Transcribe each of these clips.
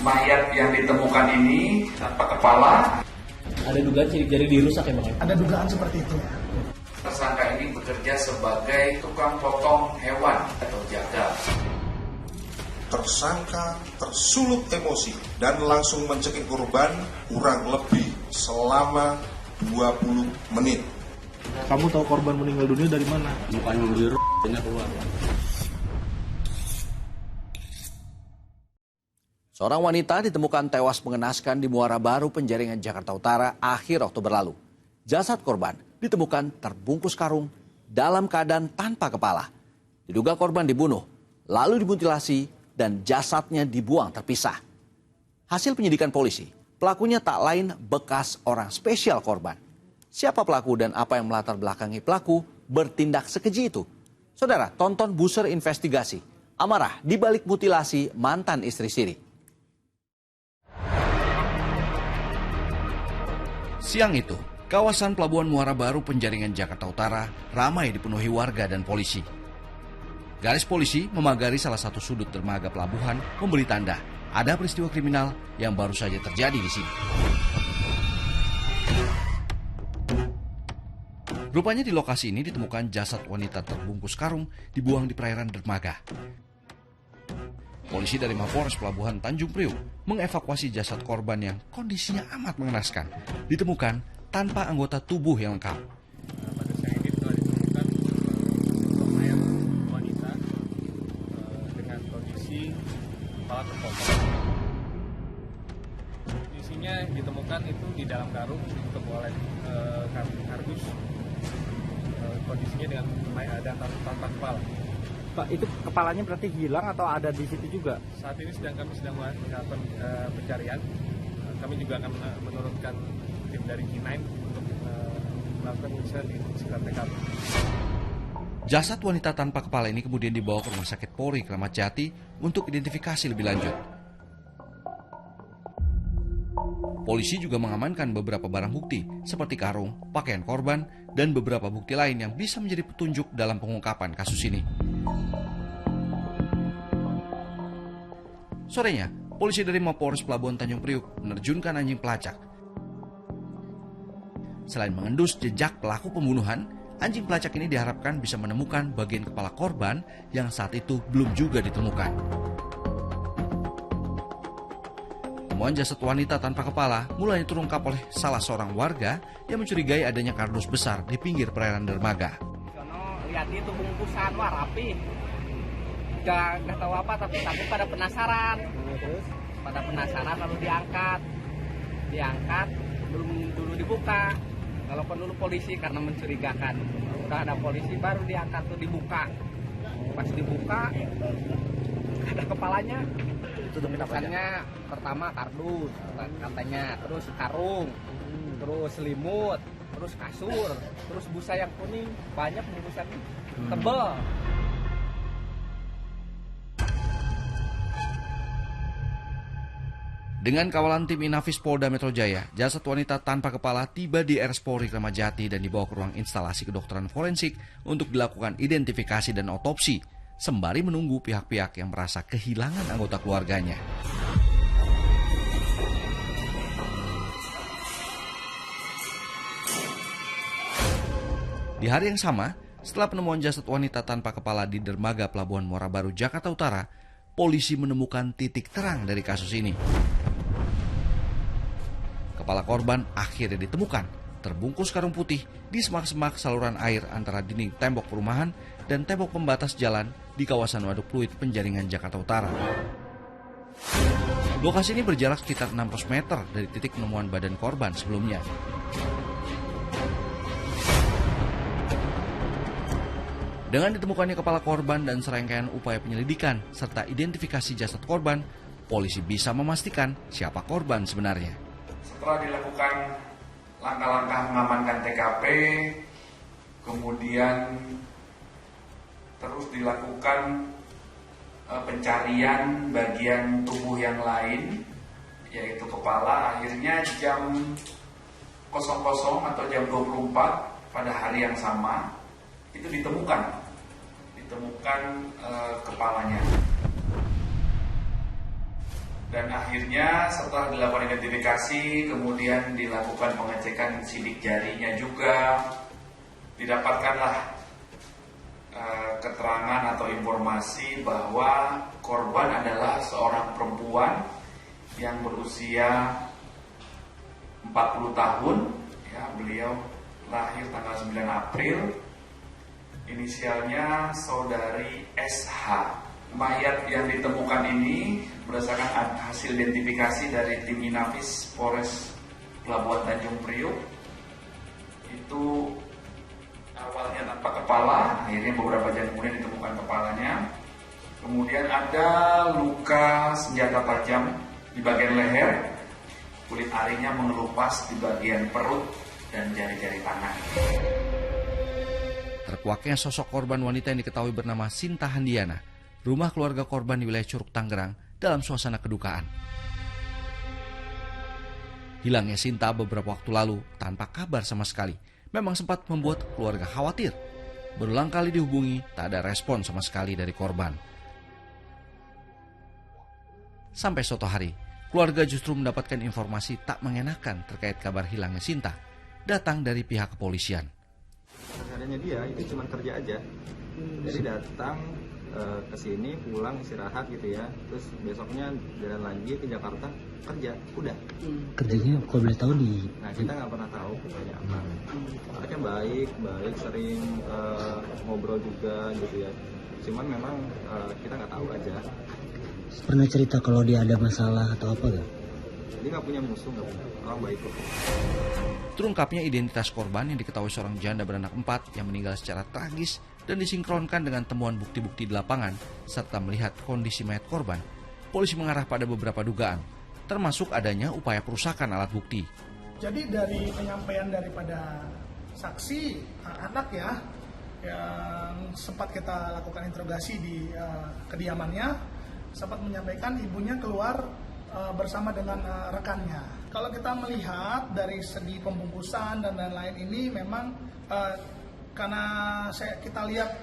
Mayat yang ditemukan ini tanpa kepala. Ada dugaan sidik jari dirusak ya Bang? Ada dugaan seperti itu. Tersangka ini bekerja sebagai tukang potong hewan atau jagal. Tersangka tersulut emosi dan langsung mencekik korban kurang lebih selama 20 menit. Kamu tahu korban meninggal dunia dari mana? Mukanya biru, keluar. Seorang wanita ditemukan tewas mengenaskan di Muara Baru, Penjaringan, Jakarta Utara akhir Oktober lalu. Jasad korban ditemukan terbungkus karung dalam keadaan tanpa kepala. Diduga korban dibunuh, lalu dimutilasi dan jasadnya dibuang terpisah. Hasil penyidikan polisi, pelakunya tak lain bekas orang spesial korban. Siapa pelaku dan apa yang melatar belakangi pelaku bertindak sekeji itu? Saudara, tonton buser investigasi. Amarah di balik mutilasi mantan istri Siri. Siang itu, kawasan Pelabuhan Muara Baru, Penjaringan, Jakarta Utara ramai dipenuhi warga dan polisi. Garis polisi memagari salah satu sudut dermaga pelabuhan memberi tanda ada peristiwa kriminal yang baru saja terjadi di sini. Rupanya di lokasi ini ditemukan jasad wanita terbungkus karung dibuang di perairan dermaga. Polisi dari Mapolres Pelabuhan Tanjung Priuk mengevakuasi jasad korban yang kondisinya amat mengenaskan. Ditemukan tanpa anggota tubuh yang lengkap. Pada siang ini telah ditemukan mayat wanita dengan kondisi kepala terpotong. Isinya ditemukan itu di dalam karung ditutup oleh kardus. Kondisinya dengan tanpa kepala. Pak, itu kepalanya berarti hilang atau ada di situ juga? Saat ini kami sedang melakukan pencarian. Kami juga akan menurunkan tim dari K9 untuk melakukan penyisiran di sekitar TKP. Jasad wanita tanpa kepala ini kemudian dibawa ke Rumah Sakit Polri Kramat Jati untuk identifikasi lebih lanjut. Polisi juga mengamankan beberapa barang bukti seperti karung, pakaian korban, dan beberapa bukti lain yang bisa menjadi petunjuk dalam pengungkapan kasus ini. Sorenya, polisi dari Mapolres Pelabuhan Tanjung Priuk menerjunkan anjing pelacak. Selain mengendus jejak pelaku pembunuhan, anjing pelacak ini diharapkan bisa menemukan bagian kepala korban yang saat itu belum juga ditemukan. Temuan jasad wanita tanpa kepala mulai terungkap oleh salah seorang warga yang mencurigai adanya kardus besar di pinggir perairan dermaga. Lihat itu bungkusan, wah rapi. Nggak tahu apa tapi pada penasaran. Pada penasaran lalu diangkat, belum dulu dibuka. Walaupun dulu polisi karena mencurigakan. Udah ada polisi baru diangkat tuh dibuka. Pas dibuka ada kepalanya. Tulisannya pertama kardus katanya, terus karung, terus selimut, terus kasur, terus busa yang kuning, banyak bungkusannya, tebal. Dengan kawalan tim Inafis Polda Metro Jaya, jasad wanita tanpa kepala tiba di RS Polri Kramat Jati dan dibawa ke ruang instalasi kedokteran forensik untuk dilakukan identifikasi dan otopsi, sembari menunggu pihak-pihak yang merasa kehilangan anggota keluarganya. Di hari yang sama, setelah penemuan jasad wanita tanpa kepala di dermaga Pelabuhan Muara Baru, Jakarta Utara, polisi menemukan titik terang dari kasus ini. Kepala korban akhirnya ditemukan, terbungkus karung putih di semak-semak saluran air antara dinding tembok perumahan dan tembok pembatas jalan di kawasan Waduk Pluit, Penjaringan, Jakarta Utara. Lokasi ini berjarak sekitar 600 meter dari titik penemuan badan korban sebelumnya. Dengan ditemukannya kepala korban dan serangkaian upaya penyelidikan serta identifikasi jasad korban, polisi bisa memastikan siapa korban sebenarnya. Setelah dilakukan langkah-langkah mengamankan TKP, kemudian terus dilakukan pencarian bagian tubuh yang lain, yaitu kepala. Akhirnya jam 00 atau jam 24 pada hari yang sama itu ditemukan kepalanya. Dan akhirnya setelah dilakukan identifikasi, kemudian dilakukan pengecekan sidik jarinya juga, didapatkanlah keterangan atau informasi bahwa korban adalah seorang perempuan yang berusia 40 tahun. Ya, beliau lahir tanggal 9 April, inisialnya saudari SH. Mayat yang ditemukan ini berdasarkan hasil identifikasi dari tim Inafis Polres Pelabuhan Tanjung Priok, itu awalnya tanpa kepala, akhirnya beberapa jam kemudian ditemukan kepalanya. Kemudian ada luka senjata tajam di bagian leher, kulit arinya mengelupas di bagian perut dan jari-jari tangan. Terkuaknya sosok korban wanita yang diketahui bernama Sinta Handiana, rumah keluarga korban di wilayah Curug, Tangerang, dalam suasana kedukaan. Hilangnya Sinta beberapa waktu lalu tanpa kabar sama sekali memang sempat membuat keluarga khawatir. Berulang kali dihubungi, tak ada respon sama sekali dari korban. Sampai suatu hari, keluarga justru mendapatkan informasi tak mengenakan terkait kabar hilangnya Sinta, datang dari pihak kepolisian. Adanya dia itu cuma kerja aja, jadi datang ke sini, pulang istirahat gitu ya, terus besoknya jalan lagi ke Jakarta kerja, udah. Kerjanya kalau boleh tahu di? Nah, kita nggak pernah tahu kerjanya apa. Anaknya baik, sering ngobrol juga gitu ya. Cuman memang kita nggak tahu aja. Pernah cerita kalau dia ada masalah atau apa gak? Dia nggak punya musuh, nggak punya, orang baik kok. Terungkapnya identitas korban yang diketahui seorang janda beranak 4 yang meninggal secara tragis dan disinkronkan dengan temuan bukti-bukti di lapangan serta melihat kondisi mayat korban, polisi mengarah pada beberapa dugaan, termasuk adanya upaya perusakan alat bukti. Jadi dari penyampaian daripada saksi anak ya, yang sempat kita lakukan interogasi di kediamannya, sempat menyampaikan ibunya keluar bersama dengan rekannya. Kalau kita melihat dari segi pembungkusan dan lain-lain ini memang karena kita lihat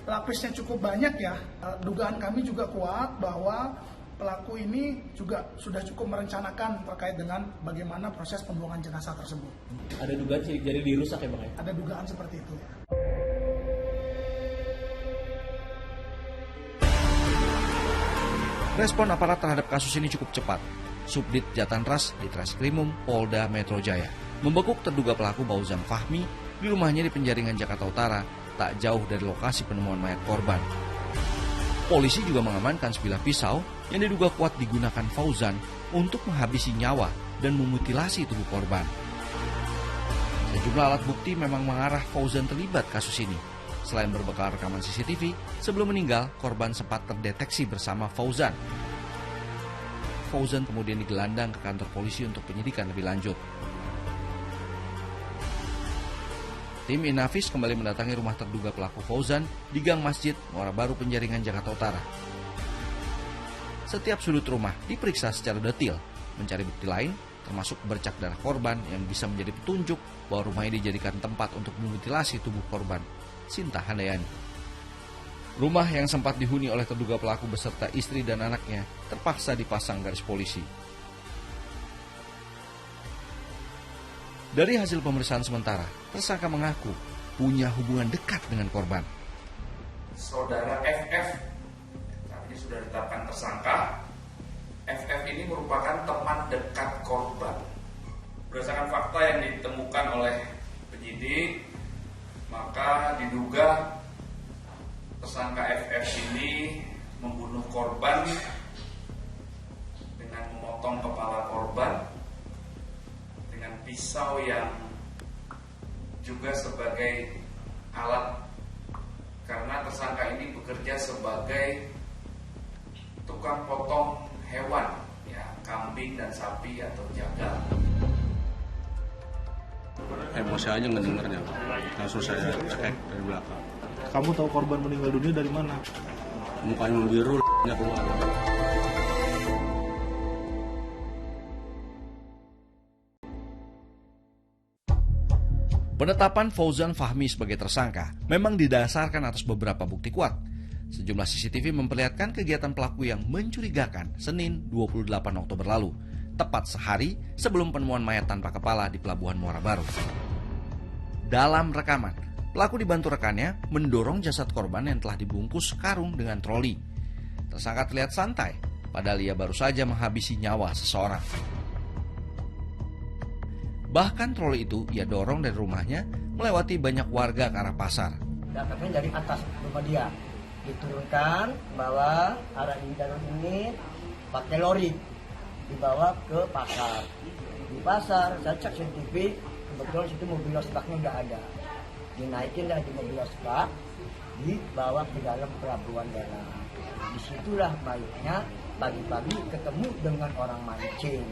lapisnya cukup banyak ya, dugaan kami juga kuat bahwa pelaku ini juga sudah cukup merencanakan terkait dengan bagaimana proses pembuangan jenazah tersebut. Ada dugaan sidik jari dirusak ya Bang? Ada dugaan seperti itu ya. Respon aparat terhadap kasus ini cukup cepat. Subdit Jatanras di Treskrimum Polda Metro Jaya membekuk terduga pelaku Fauzan Fahmi di rumahnya di Penjaringan, Jakarta Utara, tak jauh dari lokasi penemuan mayat korban. Polisi juga mengamankan sebilah pisau yang diduga kuat digunakan Fauzan untuk menghabisi nyawa dan memutilasi tubuh korban. Sejumlah alat bukti memang mengarah Fauzan terlibat kasus ini. Selain berbekal rekaman CCTV, sebelum meninggal, korban sempat terdeteksi bersama Fauzan. Fauzan kemudian digelandang ke kantor polisi untuk penyidikan lebih lanjut. Tim Inafis kembali mendatangi rumah terduga pelaku Fauzan di Gang Masjid, Muara Baru, Penjaringan, Jakarta Utara. Setiap sudut rumah diperiksa secara detail, mencari bukti lain, termasuk bercak darah korban yang bisa menjadi petunjuk bahwa rumah ini dijadikan tempat untuk memutilasi tubuh korban, Sinta Handayani. Rumah yang sempat dihuni oleh terduga pelaku beserta istri dan anaknya terpaksa dipasang garis polisi. Dari hasil pemeriksaan sementara, tersangka mengaku punya hubungan dekat dengan korban. Saudara FF, saat ini sudah ditetapkan tersangka. FF ini merupakan teman dekat korban. Berdasarkan fakta yang ditemukan oleh penyidik, maka diduga tersangka FF ini membunuh korban dengan memotong kepala korban dengan pisau yang juga sebagai alat, karena tersangka ini bekerja sebagai tukang potong hewan, ya, kambing dan sapi atau jagal. Emosi aja ngedengernya, langsung saya cek dari belakang. Kamu tahu korban meninggal dunia dari mana? Mukanya membiru, nya keluar. Penetapan Fauzan Fahmi sebagai tersangka memang didasarkan atas beberapa bukti kuat. Sejumlah CCTV memperlihatkan kegiatan pelaku yang mencurigakan Senin 28 Oktober lalu, tepat sehari sebelum penemuan mayat tanpa kepala di Pelabuhan Muara Baru. Dalam rekaman, pelaku dibantu rekannya mendorong jasad korban yang telah dibungkus karung dengan troli. Tersangka terlihat santai, padahal ia baru saja menghabisi nyawa seseorang. Bahkan troli itu ia dorong dari rumahnya melewati banyak warga ke arah pasar. Dapatnya dari atas rumah dia, diturunkan, bawa arah di dalam ini pakai lori, dibawa ke pasar. Di pasar saya cek CCTV, kebetulan situ mobil losbaknya nggak ada. Dinaikin dari mobil losbak, dibawa ke dalam pelabuhan dalam. Disitulah mayatnya pagi-pagi ketemu dengan orang mancing.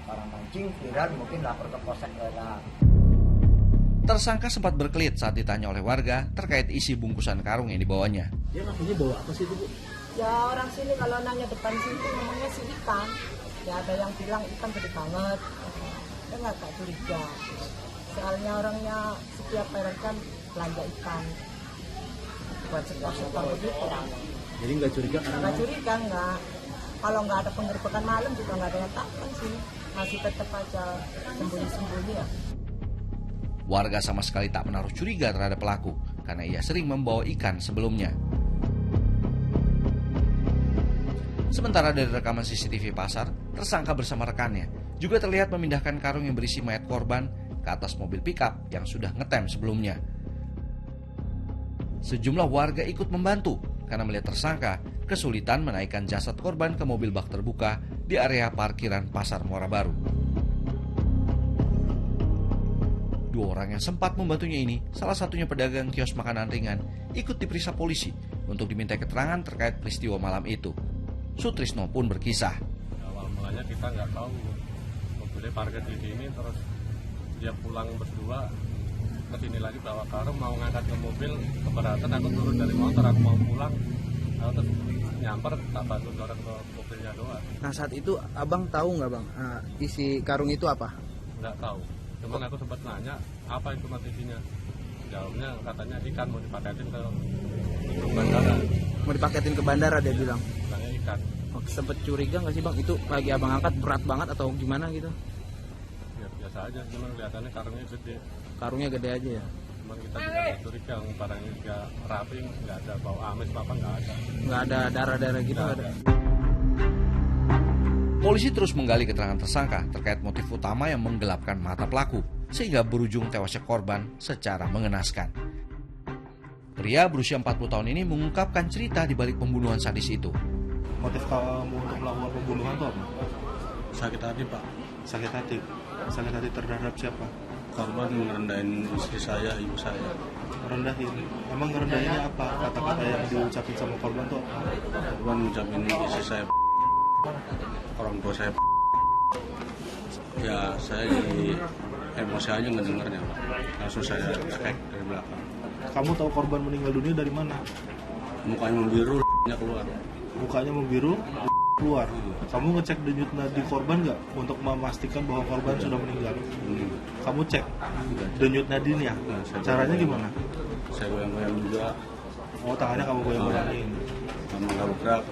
Orang mancing viral, mungkin lapor ke Polsek Lelang. Tersangka sempat berkelit saat ditanya oleh warga terkait isi bungkusan karung yang dibawanya. Dia ngakunya bawa apa sih itu, Bu? Ya orang sini kalau nanya depan sini ngomongnya sih ikan. Ya ada yang bilang ikan gede banget. Saya nggak curiga. Soalnya orangnya setiap lebaran kan belanja ikan. Buat sekitar begitu. Jadi nggak curiga karena? Nggak curiga, nggak. Kalau nggak ada penggerbekan malam juga nggak ada yang takut sih. Masih tetap aja sembunyi-sembunyi ya. Warga sama sekali tak menaruh curiga terhadap pelaku karena ia sering membawa ikan sebelumnya. Sementara dari rekaman CCTV pasar, tersangka bersama rekannya juga terlihat memindahkan karung yang berisi mayat korban ke atas mobil pickup yang sudah ngetem sebelumnya. Sejumlah warga ikut membantu karena melihat tersangka kesulitan menaikkan jasad korban ke mobil bak terbuka di area parkiran Pasar Muara Baru. Dua orang yang sempat membantunya ini, salah satunya pedagang kios makanan ringan, ikut diperiksa polisi untuk diminta keterangan terkait peristiwa malam itu. Sutrisno pun berkisah. Awal mulanya kita nggak tahu mobilnya parkir di sini, terus dia pulang berdua ke sini lagi bawa karung mau ngangkat ke mobil, keberatan aku turun dari motor, aku mau pulang, aku terus nyamper tak bantu dorong ke mobilnya doang. Nah saat itu abang tahu nggak bang isi karung itu apa? Nggak tahu. Cuman aku sempat nanya, apa itu isinya? Jawabnya katanya ikan mau dipaketin ke bandara. Mau dipaketin ke bandara dia bilang? Bilangnya ikan. Oh, sempet curiga nggak sih bang? Itu lagi abang angkat berat banget atau gimana gitu? Ya biasa aja, cuman kelihatannya karungnya gede. Karungnya gede aja ya? Cuman kita juga nggak curiga, barangnya juga rapi, nggak ada bau amis apa nggak ada. Nggak ada darah-darah gitu nggak ada? Polisi terus menggali keterangan tersangka terkait motif utama yang menggelapkan mata pelaku, sehingga berujung tewasnya korban secara mengenaskan. Pria berusia 40 tahun ini mengungkapkan cerita di balik pembunuhan sadis itu. Motif kamu untuk melakukan pembunuhan itu apa? Sakit hati, Pak. Sakit hati. Sakit hati terhadap siapa? Korban merendahin istri saya, ibu saya. Rendahin. Emang ngerendahinnya apa? Kata-kata yang diucapin sama korban tuh apa? Korban ngucapin istri saya, orang tua saya. Ya saya jadi emosi aja ngedengarnya, Pak. Langsung saya cek dari belakang. Kamu tahu korban meninggal dunia dari mana? Mukanya membiru, keluar. Mukanya membiru, keluar. Kamu ngecek denyut nadi korban nggak untuk memastikan bahwa korban sudah meninggal? Kamu cek denyut nadinya. Caranya gimana? Saya goyang-goyang juga. Oh, tangannya kamu goyang-goyangin. Kamu nggak bergerak.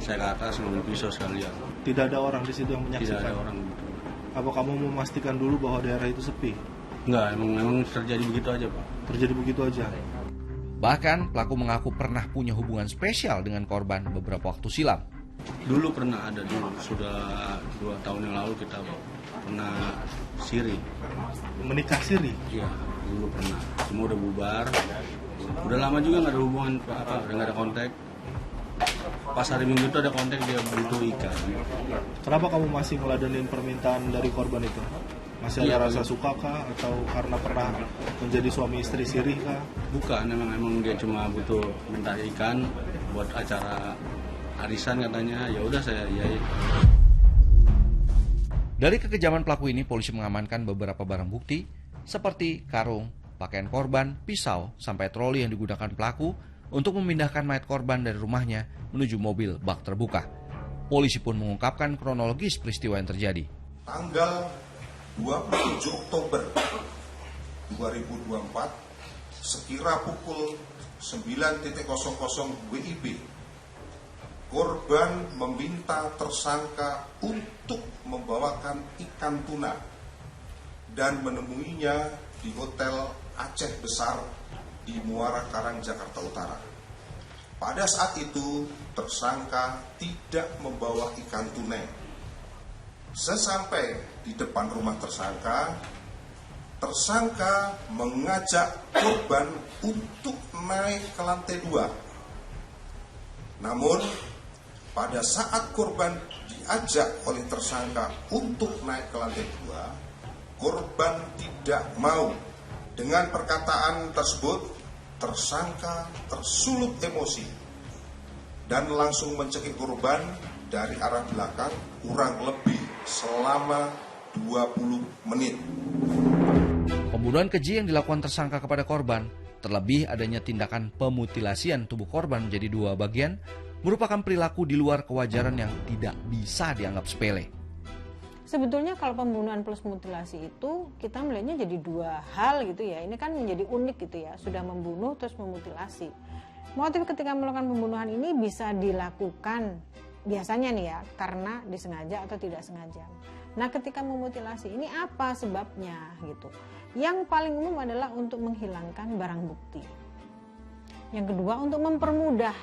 Saya ke atas ngambil pisau sekalian. Tidak ada orang di situ yang menyaksikan. Tidak ada orang. Apa kamu memastikan dulu bahwa daerah itu sepi? Enggak, emang terjadi begitu aja, Pak. Terjadi begitu aja. Bahkan pelaku mengaku pernah punya hubungan spesial dengan korban beberapa waktu silam. Dulu pernah ada, sudah 2 tahun yang lalu kita pernah siri. Menikah siri? Iya, dulu pernah. Semua udah bubar. Udah lama juga nggak ada hubungan, udah nggak ada kontak. Pas hari Minggu itu ada kontak, dia butuh ikan. Kenapa kamu masih ngeladenin permintaan dari korban itu? Masih ada rasa suka kah? Atau karena pernah menjadi suami istri sirih kah? Bukan, emang dia cuma butuh minta ikan buat acara arisan katanya. Ya udah saya iyain. Dari kekejaman pelaku ini, polisi mengamankan beberapa barang bukti seperti karung, pakaian korban, pisau, sampai troli yang digunakan pelaku untuk memindahkan mayat korban dari rumahnya menuju mobil bak terbuka. Polisi pun mengungkapkan kronologis peristiwa yang terjadi. Tanggal 27 Oktober 2024 sekira pukul 9.00 WIB, korban meminta tersangka untuk membawakan ikan tuna dan menemuinya di Hotel Aceh Besar di Muara Karang, Jakarta Utara. Pada saat itu, tersangka tidak membawa ikan tunai. Sesampai di depan rumah tersangka mengajak korban untuk naik ke lantai 2. Namun, pada saat korban diajak oleh tersangka untuk naik ke lantai 2, korban tidak mau. Dengan perkataan tersebut, tersangka tersulut emosi dan langsung mencekik korban dari arah belakang kurang lebih selama 20 menit. Pembunuhan keji yang dilakukan tersangka kepada korban, terlebih adanya tindakan pemutilasian tubuh korban menjadi 2 bagian, merupakan perilaku di luar kewajaran yang tidak bisa dianggap sepele. Sebetulnya kalau pembunuhan plus mutilasi itu kita melihatnya jadi 2 hal gitu ya. Ini kan menjadi unik gitu ya. Sudah membunuh terus memutilasi. Motif ketika melakukan pembunuhan ini bisa dilakukan biasanya nih ya karena disengaja atau tidak sengaja. Nah, ketika memutilasi ini apa sebabnya gitu. Yang paling umum adalah untuk menghilangkan barang bukti. Yang kedua untuk mempermudah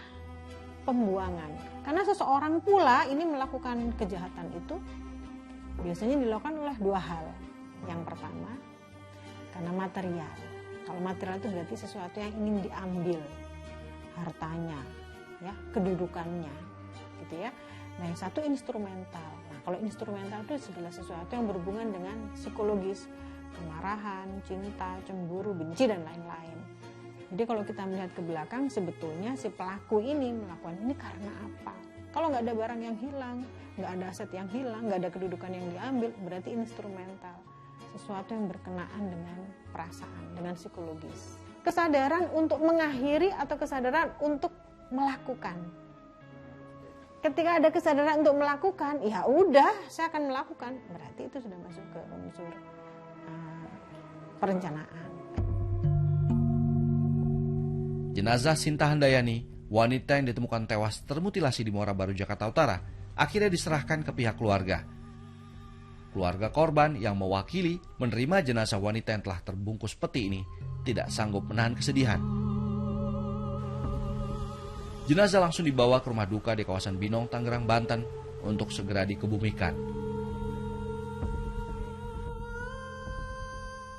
pembuangan. Karena seseorang pula ini melakukan kejahatan itu biasanya dilakukan oleh 2 hal. Yang pertama, karena material. Kalau material itu berarti sesuatu yang ingin diambil, hartanya, ya, kedudukannya, gitu ya. Nah, yang satu instrumental. Nah, kalau instrumental itu segala sesuatu yang berhubungan dengan psikologis, kemarahan, cinta, cemburu, benci dan lain-lain. Jadi kalau kita melihat ke belakang, sebetulnya si pelaku ini melakukan ini karena apa? Kalau nggak ada barang yang hilang, nggak ada aset yang hilang, nggak ada kedudukan yang diambil, berarti instrumental. Sesuatu yang berkenaan dengan perasaan, dengan psikologis. Kesadaran untuk mengakhiri atau kesadaran untuk melakukan. Ketika ada kesadaran untuk melakukan, ya udah, saya akan melakukan. Berarti itu sudah masuk ke unsur perencanaan. Jenazah Sinta Handayani, wanita yang ditemukan tewas termutilasi di Muara Baru, Jakarta Utara, akhirnya diserahkan ke pihak keluarga. Keluarga korban yang mewakili menerima jenazah wanita yang telah terbungkus peti ini tidak sanggup menahan kesedihan. Jenazah langsung dibawa ke rumah duka di kawasan Binong, Tangerang, Banten untuk segera dikebumikan.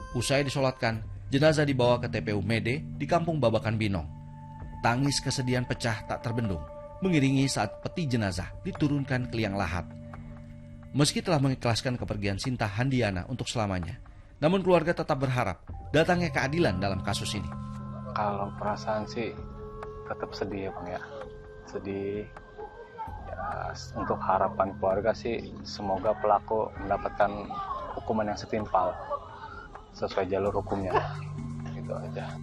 Usai disolatkan, jenazah dibawa ke TPU Mede di Kampung Babakan, Binong. Tangis kesedihan pecah tak terbendung mengiringi saat peti jenazah diturunkan ke liang lahat. Meski telah mengikhlaskan kepergian Sinta Handayani untuk selamanya, namun keluarga tetap berharap datangnya keadilan dalam kasus ini. Kalau perasaan sih tetap sedih ya Bang ya. Sedih ya, untuk harapan keluarga sih semoga pelaku mendapatkan hukuman yang setimpal sesuai jalur hukumnya. Gitu aja.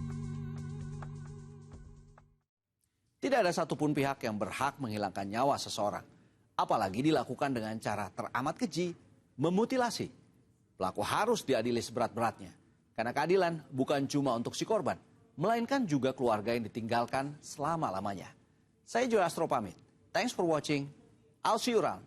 Tidak ada satupun pihak yang berhak menghilangkan nyawa seseorang, apalagi dilakukan dengan cara teramat keji, memutilasi. Pelaku harus diadili seberat-beratnya, karena keadilan bukan cuma untuk si korban, melainkan juga keluarga yang ditinggalkan selama-lamanya. Saya Joy Astro pamit. Thanks for watching. I'll see you around.